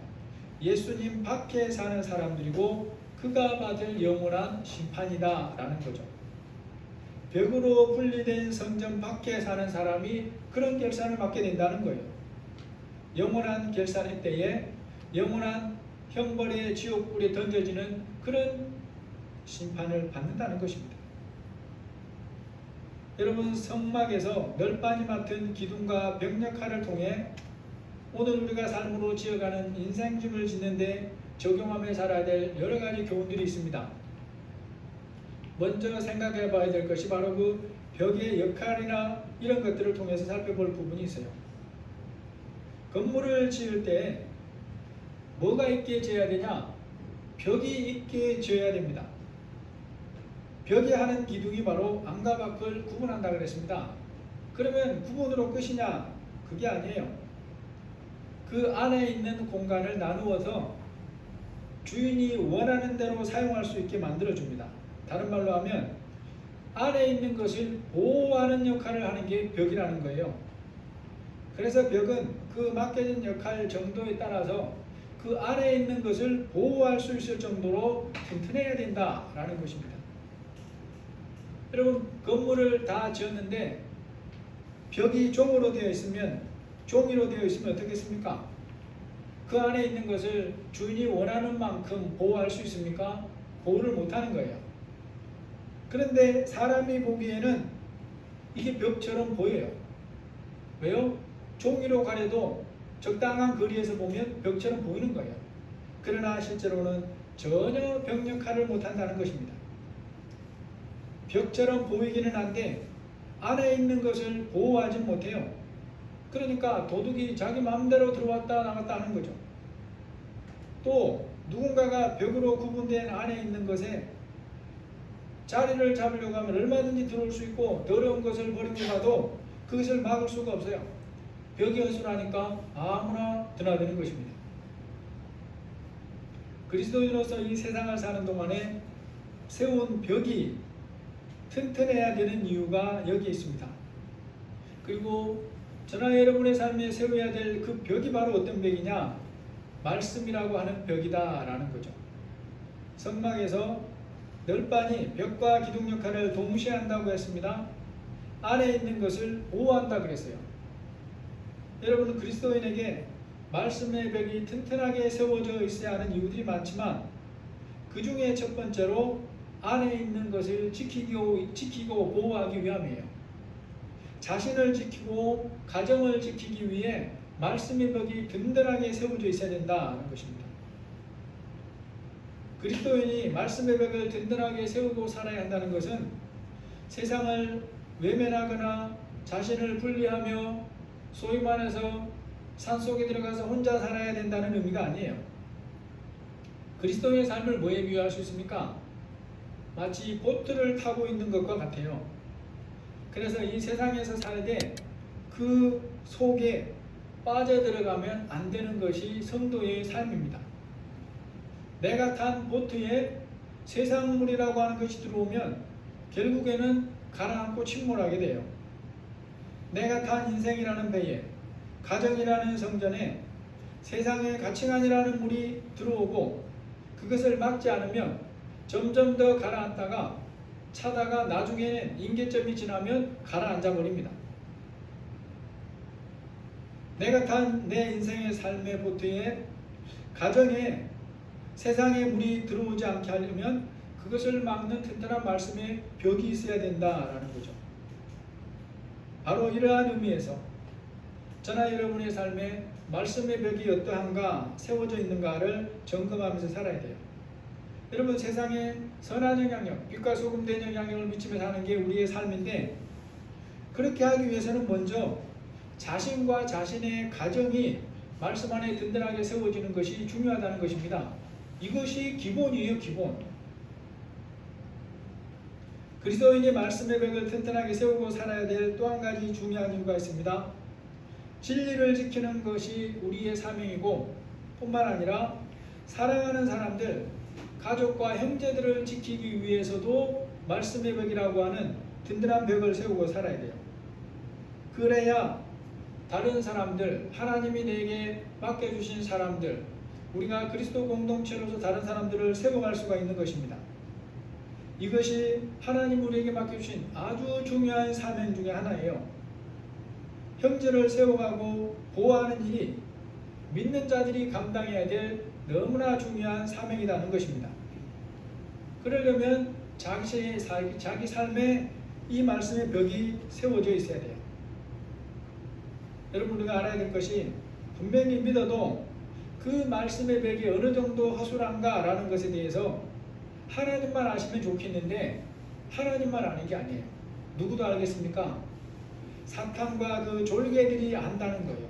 예수님 밖에 사는 사람들이고 그가 받을 영원한 심판이다 라는 거죠. 벽으로 분리된 성전 밖에 사는 사람이 그런 결산을 받게 된다는 거예요. 영원한 결산의 때에 영원한 형벌의 지옥불에 던져지는 그런 심판을 받는다는 것입니다. 여러분, 성막에서 널빤이 맡은 기둥과 벽 역할을 통해 오늘 우리가 삶으로 지어가는 인생집을 짓는데 적용하며 살아야 될 여러 가지 교훈들이 있습니다. 먼저 생각해 봐야 될 것이 바로 그 벽의 역할이나 이런 것들을 통해서 살펴볼 부분이 있어요. 건물을 지을 때 뭐가 있게 지어야 되냐? 벽이 있게 지어야 됩니다. 벽이 하는 기둥이 바로 안과 밖을 구분한다 그랬습니다. 그러면 구분으로 끝이냐? 그게 아니에요. 그 안에 있는 공간을 나누어서 주인이 원하는 대로 사용할 수 있게 만들어줍니다. 다른 말로 하면 안에 있는 것을 보호하는 역할을 하는 게 벽이라는 거예요. 그래서 벽은 그 맡겨진 역할 정도에 따라서 그 안에 있는 것을 보호할 수 있을 정도로 튼튼해야 된다라는 것입니다. 여러분, 건물을 다 지었는데 벽이 종으로 되어 있으면, 종이로 되어 있으면 어떻겠습니까? 그 안에 있는 것을 주인이 원하는 만큼 보호할 수 있습니까? 보호를 못하는 거예요. 그런데 사람이 보기에는 이게 벽처럼 보여요. 왜요? 종이로 가려도 적당한 거리에서 보면 벽처럼 보이는 거예요. 그러나 실제로는 전혀 벽 역할을 못한다는 것입니다. 벽처럼 보이기는 한데 안에 있는 것을 보호하지 못해요. 그러니까 도둑이 자기 마음대로 들어왔다 나갔다 하는 거죠. 또 누군가가 벽으로 구분된 안에 있는 것에 자리를 잡으려고 하면 얼마든지 들어올 수 있고, 더러운 것을 버리고 가도 그것을 막을 수가 없어요. 벽이 허술하니까 아무나 드나드는 것입니다. 그리스도인으로서 이 세상을 사는 동안에 세운 벽이 튼튼해야 되는 이유가 여기에 있습니다. 그리고 저나 여러분의 삶에 세워야 될 그 벽이 바로 어떤 벽이냐? 말씀이라고 하는 벽이다 라는 거죠. 성막에서 널빤히 벽과 기둥 역할을 동시에 한다고 했습니다. 안에 있는 것을 보호한다 그랬어요. 여러분은 그리스도인에게 말씀의 벽이 튼튼하게 세워져 있어야 하는 이유들이 많지만, 그 중에 첫 번째로 안에 있는 것을 지키고 보호하기 위함이에요. 자신을 지키고 가정을 지키기 위해 말씀의 벽이 든든하게 세워져 있어야 된다는 것입니다. 그리스도인이 말씀의 벽을 든든하게 세우고 살아야 한다는 것은 세상을 외면하거나 자신을 분리하며 소위 말해서 산속에 들어가서 혼자 살아야 된다는 의미가 아니에요. 그리스도인의 삶을 뭐에 비유할 수 있습니까? 마치 보트를 타고 있는 것과 같아요. 그래서 이 세상에서 살되 그 속에 빠져들어가면 안 되는 것이 성도의 삶입니다. 내가 탄 보트에 세상물이라고 하는 것이 들어오면 결국에는 가라앉고 침몰하게 돼요. 내가 탄 인생이라는 배에, 가정이라는 성전에 세상의 가치관이라는 물이 들어오고 그것을 막지 않으면 점점 더 가라앉다가 차다가 나중에는 임계점이 지나면 가라앉아 버립니다. 내가 탄 내 인생의 삶의 보트에, 가정에 세상의 물이 들어오지 않게 하려면 그것을 막는 튼튼한 말씀의 벽이 있어야 된다라는 거죠. 바로 이러한 의미에서 저나 여러분의 삶에 말씀의 벽이 어떠한가, 세워져 있는가를 점검하면서 살아야 돼요. 여러분, 세상에 선한 영향력, 빛과 소금 된 영향력을 미치며 사는 게 우리의 삶인데, 그렇게 하기 위해서는 먼저 자신과 자신의 가정이 말씀 안에 든든하게 세워지는 것이 중요하다는 것입니다. 이것이 기본이에요, 기본. 그리스도인이 말씀의 벽을 튼튼하게 세우고 살아야 될 또 한 가지 중요한 이유가 있습니다. 진리를 지키는 것이 우리의 사명이고, 뿐만 아니라 사랑하는 사람들, 가족과 형제들을 지키기 위해서도 말씀의 벽이라고 하는 든든한 벽을 세우고 살아야 돼요. 그래야 다른 사람들, 하나님이 내게 맡겨주신 사람들, 우리가 그리스도 공동체로서 다른 사람들을 세워갈 수가 있는 것입니다. 이것이 하나님 우리에게 맡겨주신 아주 중요한 사명 중에 하나예요. 형제를 세워가고 보호하는 일이 믿는 자들이 감당해야 될 너무나 중요한 사명이라는 것입니다. 그러려면 자기 삶에 이 말씀의 벽이 세워져 있어야 돼요. 여러분, 우리가 알아야 될 것이, 분명히 믿어도 그 말씀의 벽이 어느 정도 허술한가라는 것에 대해서 하나님만 아시면 좋겠는데 하나님만 아는 게 아니에요. 누구도 알겠습니까? 사탄과 그 졸개들이 안다는 거예요.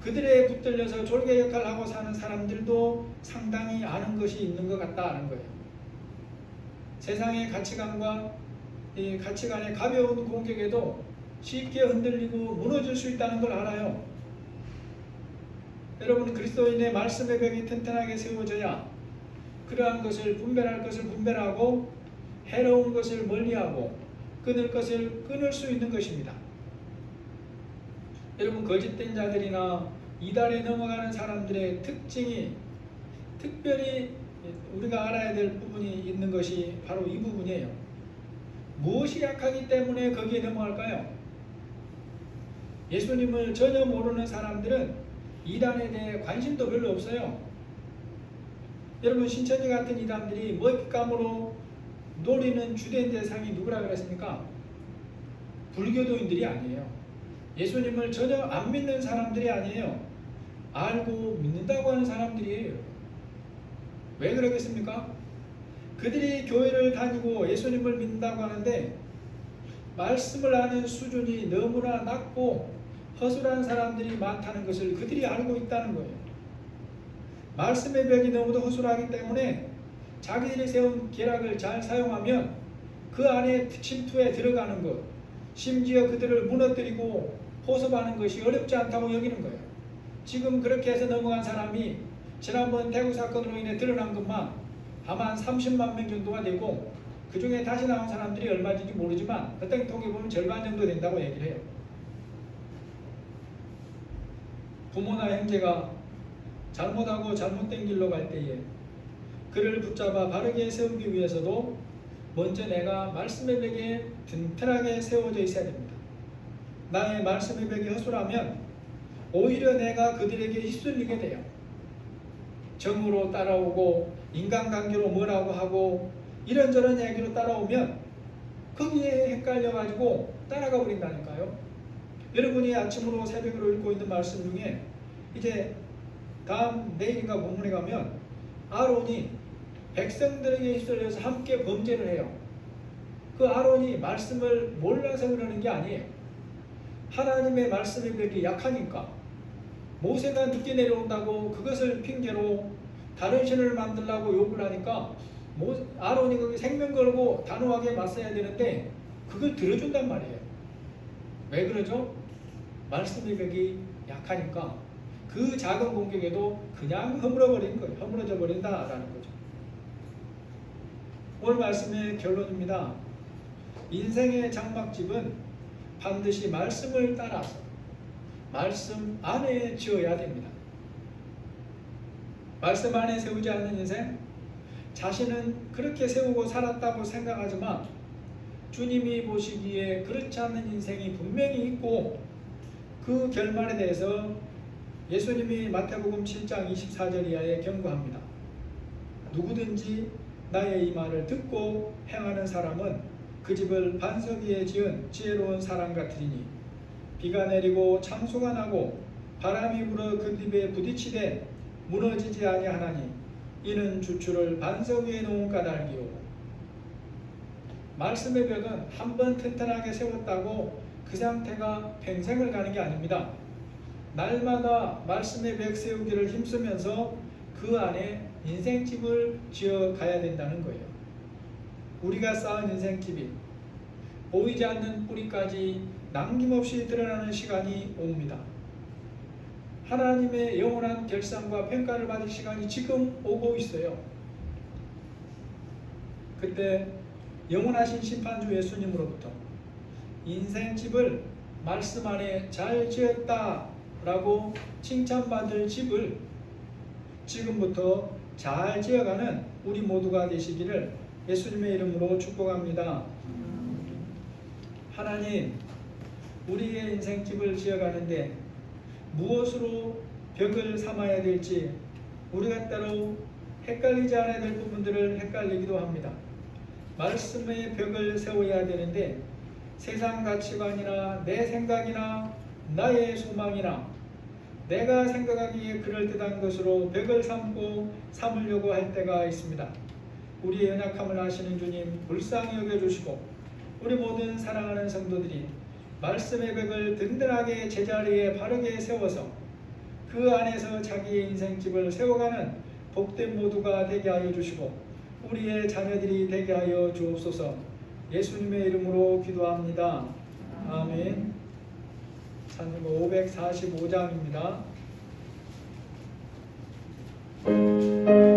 그들에 붙들려서 졸개 역할을 하고 사는 사람들도 상당히 아는 것이 있는 것 같다는 거예요. 세상의 가치관과 이 가치관의 가벼운 공격에도 쉽게 흔들리고 무너질 수 있다는 걸 알아요. 여러분, 그리스도인의 말씀의 벽이 튼튼하게 세워져야 그러한 것을 분별할 것을 분별하고, 해로운 것을 멀리하고, 끊을 것을 끊을 수 있는 것입니다. 여러분, 거짓된 자들이나 이단에 넘어가는 사람들의 특징이 특별히 우리가 알아야 될 부분이 있는 것이 바로 이 부분이에요. 무엇이 약하기 때문에 거기에 넘어갈까요? 예수님을 전혀 모르는 사람들은 이단에 대해 관심도 별로 없어요. 여러분, 신천지 같은 이단들이 먹잇감으로 노리는 주된 대상이 누구라 그랬습니까? 불교도인들이 아니에요. 예수님을 전혀 안 믿는 사람들이 아니에요. 알고 믿는다고 하는 사람들이에요. 왜 그러겠습니까? 그들이 교회를 다니고 예수님을 믿는다고 하는데 말씀을 아는 수준이 너무나 낮고 허술한 사람들이 많다는 것을 그들이 알고 있다는 거예요. 말씀의 벽이 너무도 허술하기 때문에 자기들이 세운 계략을 잘 사용하면 그 안에 침투해 들어가는 것, 심지어 그들을 무너뜨리고 포섭하는 것이 어렵지 않다고 여기는 거예요. 지금 그렇게 해서 넘어간 사람이 지난번 대구 사건으로 인해 드러난 것만 아마 30만 명 정도가 되고, 그 중에 다시 나온 사람들이 얼마인지 모르지만 어떤 통계 보면 절반 정도 된다고 얘기를 해요. 부모나 형제가 잘못하고 잘못된 길로 갈 때에 그를 붙잡아 바르게 세우기 위해서도 먼저 내가 말씀의 벽에 튼튼하게 세워져 있어야 됩니다. 나의 말씀의 벽이 허술하면 오히려 내가 그들에게 휩쓸리게 돼요. 정으로 따라오고 인간관계로 뭐라고 하고 이런저런 얘기로 따라오면 거기에 헷갈려가지고 따라가 버린다니까요. 여러분이 아침으로 새벽으로 읽고 있는 말씀 중에 이제 다음 내일인가 본문에 가면 아론이 백성들에게 휩쓸려서 함께 범죄를 해요. 그 아론이 말씀을 몰라서 그러는 게 아니에요. 하나님의 말씀의 벽이 약하니까 모세가 늦게 내려온다고 그것을 핑계로 다른 신을 만들라고 욕을 하니까 아론이 거기 생명 걸고 단호하게 맞서야 되는데 그걸 들어준단 말이에요. 왜 그러죠? 말씀의 벽이 약하니까 그 작은 공격에도 그냥 허물어버린 거예요. 허물어져 버린다라는 거죠. 오늘 말씀의 결론입니다. 인생의 장막집은 반드시 말씀을 따라서 말씀 안에 지어야 됩니다. 말씀 안에 세우지 않는 인생, 자신은 그렇게 세우고 살았다고 생각하지만 주님이 보시기에 그렇지 않는 인생이 분명히 있고, 그 결말에 대해서 예수님이 마태복음 7장 24절 이하에 경고합니다. 누구든지 나의 이 말을 듣고 행하는 사람은 그 집을 반석 위에 지은 지혜로운 사람 같으리니 비가 내리고 창수가 나고 바람이 불어 그 집에 부딪히되 무너지지 아니하나니 이는 주추를 반석 위에 놓은 까닭이요. 말씀의 벽은 한번 튼튼하게 세웠다고 그 상태가 평생을 가는 게 아닙니다. 날마다 말씀의 벽 세우기를 힘쓰면서 그 안에 인생집을 지어 가야 된다는 거예요. 우리가 쌓은 인생집이 보이지 않는 뿌리까지 남김없이 드러나는 시간이 옵니다. 하나님의 영원한 결산과 평가를 받을 시간이 지금 오고 있어요. 그때 영원하신 심판주 예수님으로부터 인생집을 말씀 안에 잘 지었다라고 칭찬받을 집을 지금부터 잘 지어가는 우리 모두가 되시기를 예수님의 이름으로 축복합니다. 하나님, 우리의 인생집을 지어가는데 무엇으로 벽을 삼아야 될지 우리가 따로 헷갈리지 않아야 될 부분들을 헷갈리기도 합니다. 말씀의 벽을 세워야 되는데 세상 가치관이나 내 생각이나 나의 소망이나 내가 생각하기에 그럴듯한 것으로 벽을 삼으려고 할 때가 있습니다. 우리의 연약함을 아시는 주님, 불쌍히 여겨주시고 우리 모든 사랑하는 성도들이 말씀의 벽을 든든하게 제자리에 바르게 세워서 그 안에서 자기의 인생집을 세워가는 복된 모두가 되게 하여 주시고 우리의 자녀들이 되게 하여 주옵소서. 예수님의 이름으로 기도합니다. 아멘. 찬송 545장입니다. 이름을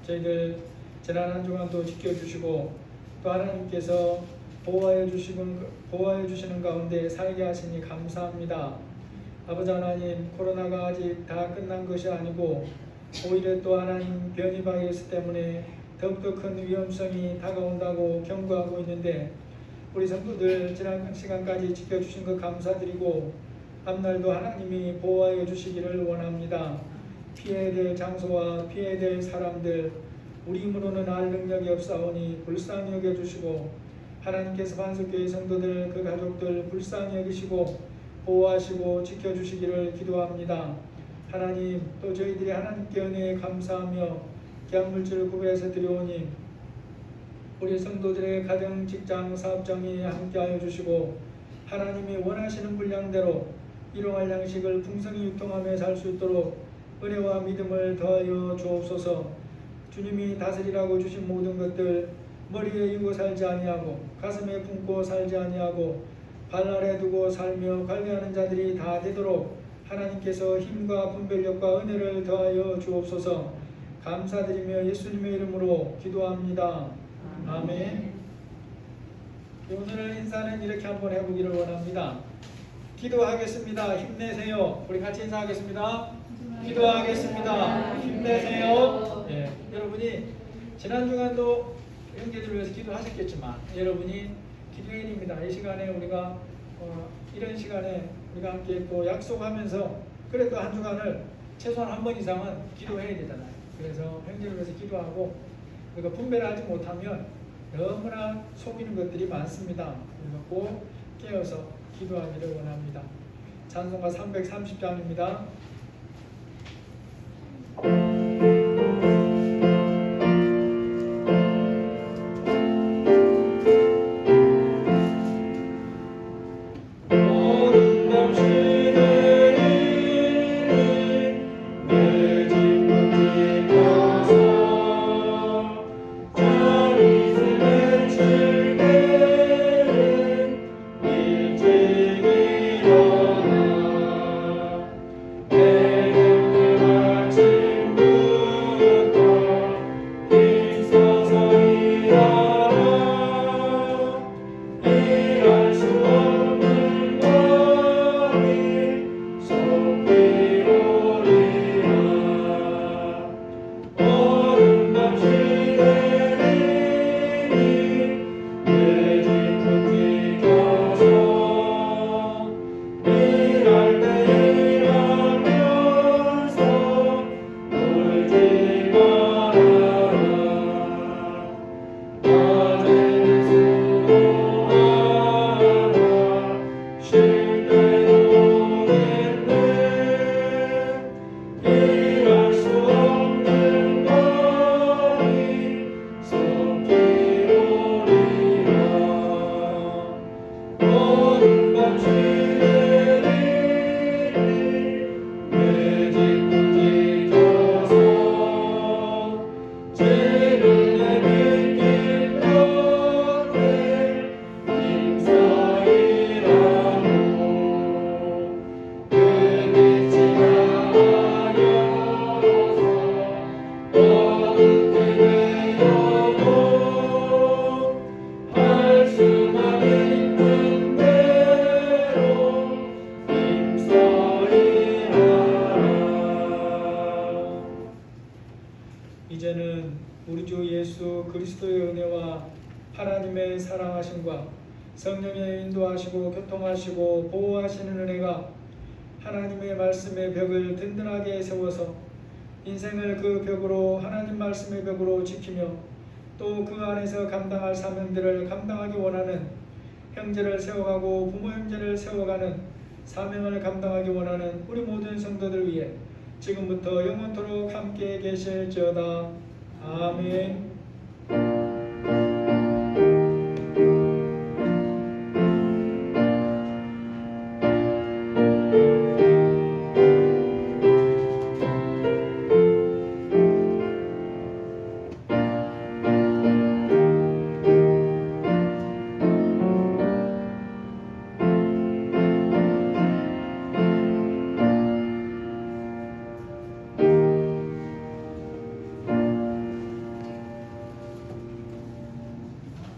저희들 지난 한 주간도 지켜주시고 또 하나님께서 보호하여 주시는 가운데 살게 하시니 감사합니다. 아버지 하나님, 코로나가 아직 다 끝난 것이 아니고 오히려 또 하나님 변이 바이러스 때문에 더욱더 큰 위험성이 다가온다고 경고하고 있는데 우리 성도들 지난 시간까지 지켜주신 것 감사드리고 앞날도 하나님이 보호하여 주시기를 원합니다. 피해야 될 장소와 피해야 될 사람들 우리 힘으로는 알 능력이 없사오니 불쌍히 여겨주시고 하나님께서 반석교회 성도들 그 가족들 불쌍히 여기시고 보호하시고 지켜주시기를 기도합니다. 하나님, 또 저희들이 하나님께 은혜에 감사하며 귀한 물질을 구별해서 드려오니 우리 성도들의 가정, 직장, 사업 정의에 함께하여 주시고 하나님이 원하시는 분량대로 일용할 양식을 풍성히 유통하며 살 수 있도록 은혜와 믿음을 더하여 주옵소서. 주님이 다스리라고 주신 모든 것들 머리에 이고 살지 아니하고 가슴에 품고 살지 아니하고 발 아래 두고 살며 관리하는 자들이 다 되도록 하나님께서 힘과 분별력과 은혜를 더하여 주옵소서. 감사드리며 예수님의 이름으로 기도합니다. 아멘. 오늘 인사는 이렇게 한번 해보기를 원합니다. 기도하겠습니다. 힘내세요. 우리 같이 인사하겠습니다. 기도하겠습니다. 힘내세요. 예, 여러분이 지난 주간도 형제들을 위해서 기도하셨겠지만 여러분이 기도인입니다. 이 시간에 우리가 이런 시간에 우리가 함께 또 약속하면서 그래도 한 주간을 최소한 한 번 이상은 기도해야 되잖아요. 그래서 형제를 위해서 기도하고 우리가 분배를 하지 못하면 너무나 속이는 것들이 많습니다. 그래서 꼭 깨어서 기도하기를 원합니다. 찬송가 330장입니다. 이제는 우리 주 예수 그리스도의 은혜와 하나님의 사랑하심과 성령의 인도하시고 교통하시고 보호하시는 은혜가 하나님의 말씀의 벽을 든든하게 세워서 인생을 그 벽으로 하나님 말씀의 벽으로 지키며 또 그 안에서 감당할 사명들을 감당하기 원하는 형제를 세워가고 부모 형제를 세워가는 사명을 감당하기 원하는 우리 모든 성도들 위해 지금부터 영원토록 함께 계실지어다. 아멘.